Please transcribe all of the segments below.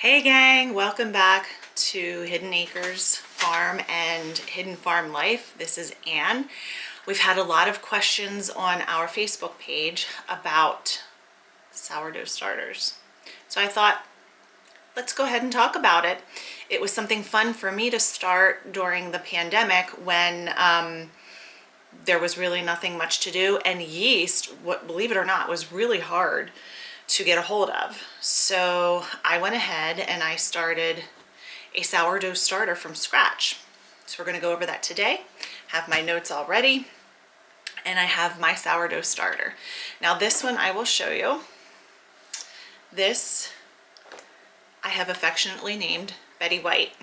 Hey gang, welcome back to Hidden Acres Farm and Hidden Farm Life. This is Anne. We've had a lot of questions on our Facebook page about sourdough starters. So I thought, let's go ahead and talk about it. It was something fun for me to start during the pandemic when there was really nothing much to do, and yeast, believe it or not, was really hard to get a hold of. So I went ahead and I started a sourdough starter from scratch. So we're going to go over that today. Have my notes all ready, and I have my sourdough starter. Now this one I will show you. This I have affectionately named Betty White.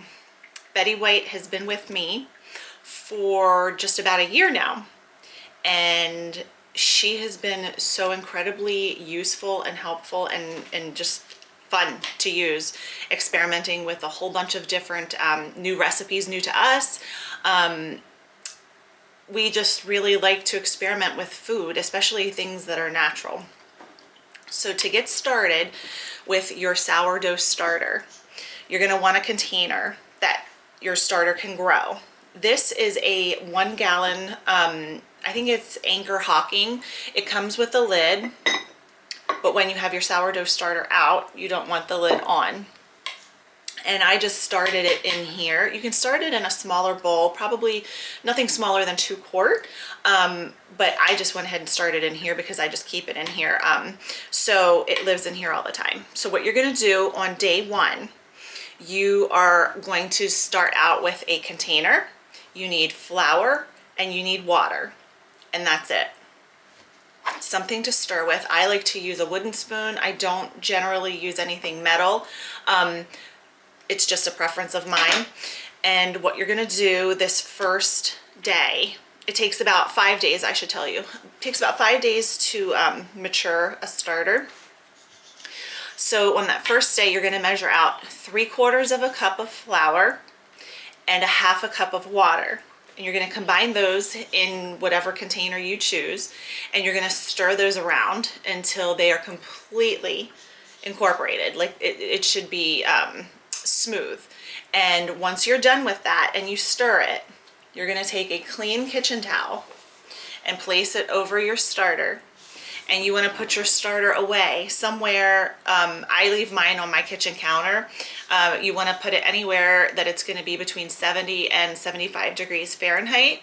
Betty White has been with me for just about a year now, and she has been so incredibly useful and helpful and just fun to use, experimenting with a whole bunch of different new recipes, new to us. We just really like to experiment with food, especially things that are natural. So to get started with your sourdough starter, you're going to want a container that your starter can grow. This is a 1 gallon, I think it's Anchor Hocking. It comes with a lid, but when you have your sourdough starter out, you don't want the lid on. And I just started it in here. You can start it in a smaller bowl, probably nothing smaller than 2 quart. But I just went ahead and started in here because I just keep it in here. So it lives in here all the time. So what you're gonna do on day 1, you are going to start out with a container. You need flour and you need water, and that's it. Something to stir with. I like to use a wooden spoon. I don't generally use anything metal. It's just a preference of mine. And what you're gonna do this first day, it takes about 5 days, I should tell you. It takes about 5 days to mature a starter. So on that first day, you're gonna measure out 3/4 of a cup of flour and 1/2 cup of water. And you're gonna combine those in whatever container you choose, and you're gonna stir those around until they are completely incorporated. Like it should be smooth. And once you're done with that and you stir it, you're gonna take a clean kitchen towel and place it over your starter. And you want to put your starter away somewhere. I leave mine on my kitchen counter. You want to put it anywhere that it's going to be between 70 and 75 degrees Fahrenheit,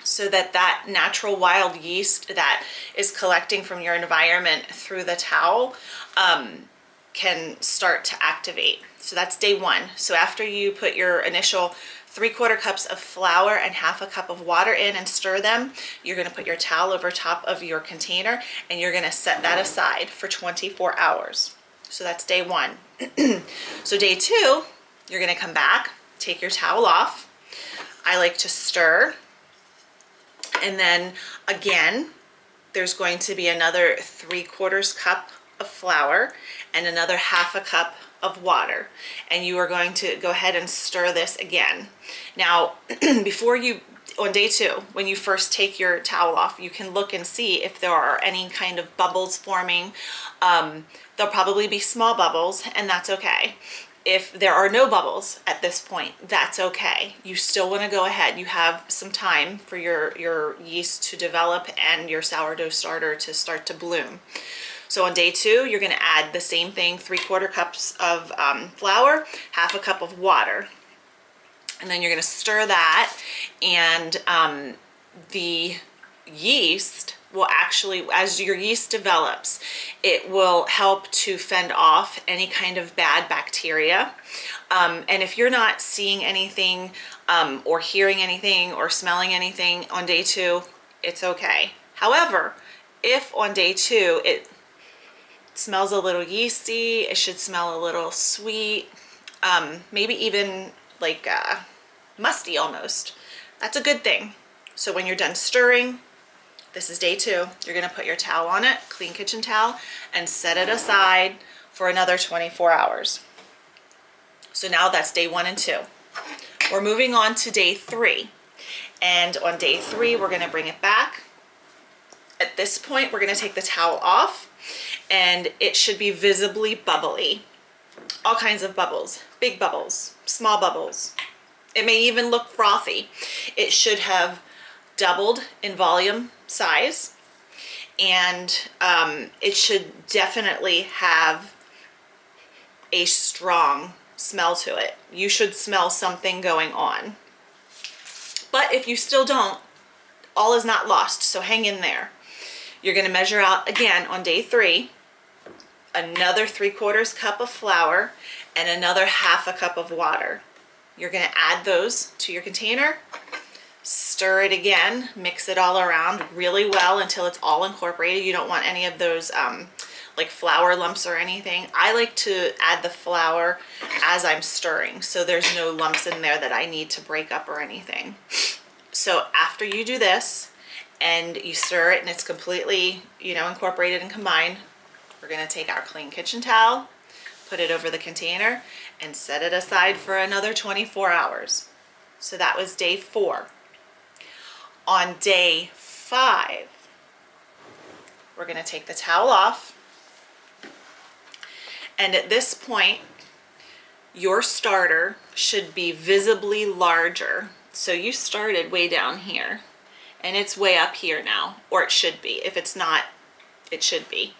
so that that natural wild yeast that is collecting from your environment through the towel can start to activate. So that's day 1. So after you put your initial 3/4 cups of flour and 1/2 cup of water in and stir them, you're going to put your towel over top of your container and you're going to set that aside for 24 hours. So that's day 1. So day 2, you're going to come back, take your towel off. I like to stir, and then again there's going to be another 3/4 cup of flour and another 1/2 cup of water, and you are going to go ahead and stir this again. Now before you, on day 2, when you first take your towel off, you can look and see if there are any kind of bubbles forming. There'll probably be small bubbles, and that's okay. If there are no bubbles at this point, that's okay. You still want to go ahead. You have some time for your yeast to develop and your sourdough starter to start to bloom. So on day 2, you're going to add the same thing, 3/4 cups of flour, 1/2 cup of water. And then you're going to stir that, and the yeast will actually, as your yeast develops, it will help to fend off any kind of bad bacteria. And if you're not seeing anything or hearing anything or smelling anything on day 2, it's okay. However, if on day 2 it smells a little yeasty, it should smell a little sweet, maybe even like musty almost, that's a good thing. So when you're done stirring, this is day 2, you're going to put your towel on it, clean kitchen towel, and set it aside for another 24 hours. So now that's day 1 and 2. We're moving on to day 3, and on day 3 we're going to bring it back. At this point we're going to take the towel off, and it should be visibly bubbly. all kinds of bubbles, big bubbles, small bubbles. It may even look frothy. It should have doubled in volume size, and it should definitely have a strong smell to it. You should smell something going on. But if you still don't, all is not lost, so hang in there. You're going to measure out again on day 3, another 3/4 cup of flour and another 1/2 cup of water. You're going to add those to your container, stir it again, mix it all around really well until it's all incorporated. You don't want any of those like flour lumps or anything. I like to add the flour as I'm stirring, so there's no lumps in there that I need to break up or anything. So after you do this and you stir it and it's completely, you know, incorporated and combined, we're going to take our clean kitchen towel, put it over the container, and set it aside for another 24 hours. So that was day 4. On day 5, we're going to take the towel off. And at this point, your starter should be visibly larger. So you started way down here, and it's way up here now, or it should be. If it's not, it should be.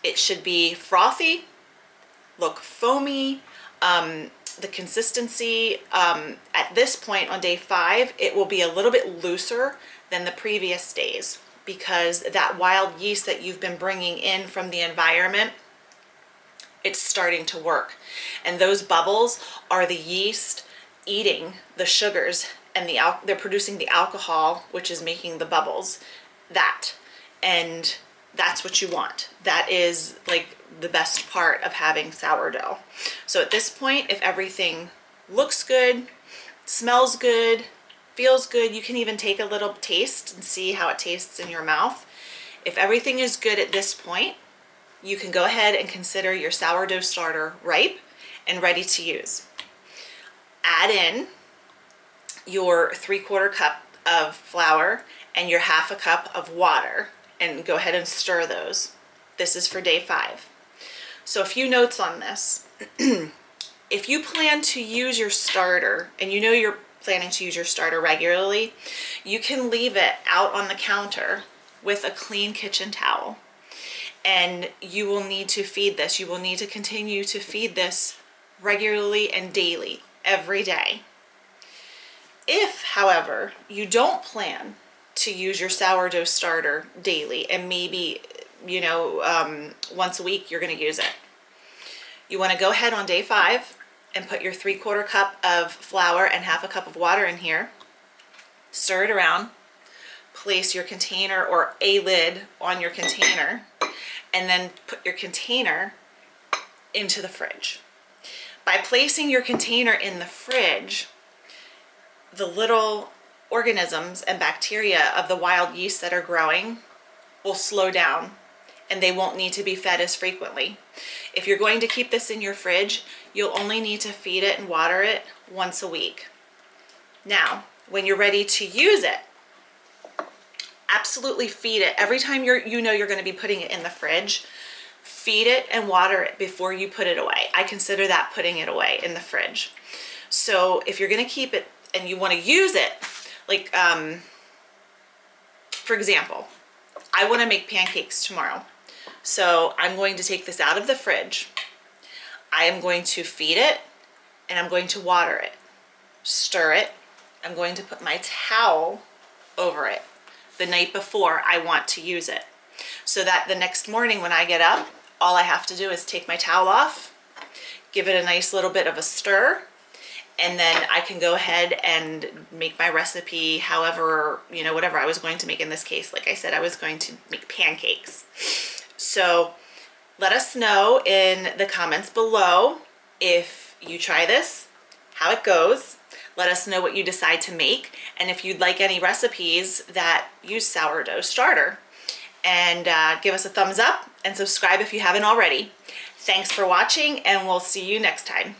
It should be frothy, look foamy. The consistency at this point on day 5, it will be a little bit looser than the previous days, because that wild yeast that you've been bringing in from the environment, it's starting to work. And those bubbles are the yeast eating the sugars, and they're producing the alcohol, which is making the bubbles. And that's what you want. That is like the best part of having sourdough. So at this point, if everything looks good, smells good, feels good, you can even take a little taste and see how it tastes in your mouth. If everything is good at this point, you can go ahead and consider your sourdough starter ripe and ready to use. Add in your 3/4 cup of flour and your 1/2 cup of water, and go ahead and stir those. This is for day 5. So a few notes on this. If you plan to use your starter, and you know you're planning to use your starter regularly, you can leave it out on the counter with a clean kitchen towel. And you will need to feed this. You will need to continue to feed this regularly and daily, every day. If, however, you don't plan to use your sourdough starter daily, and maybe, you know, once a week you're going to use it, you want to go ahead on day 5 and put your 3/4 cup of flour and 1/2 cup of water in here. Stir it around. Place your container or a lid on your container, and then put your container into the fridge. By placing your container in the fridge, the little organisms and bacteria of the wild yeast that are growing will slow down, and they won't need to be fed as frequently. If you're going to keep this in your fridge, you'll only need to feed it and water it once a week. Now, when you're ready to use it, absolutely feed it. Every time you know you're going to be putting it in the fridge, feed it and water it before you put it away. I consider that putting it away in the fridge. So if you're going to keep it and you want to use it, like for example, I want to make pancakes tomorrow. So I'm going to take this out of the fridge. I am going to feed it, and I'm going to water it, stir it. I'm going to put my towel over it the night before I want to use it, so that the next morning when I get up, all I have to do is take my towel off, give it a nice little bit of a stir, and then I can go ahead and make my recipe however, you know, whatever I was going to make in this case. Like I said, I was going to make pancakes. So let us know in the comments below if you try this, how it goes. Let us know what you decide to make, and if you'd like any recipes that use sourdough starter. And give us a thumbs up and subscribe if you haven't already. Thanks for watching, and we'll see you next time.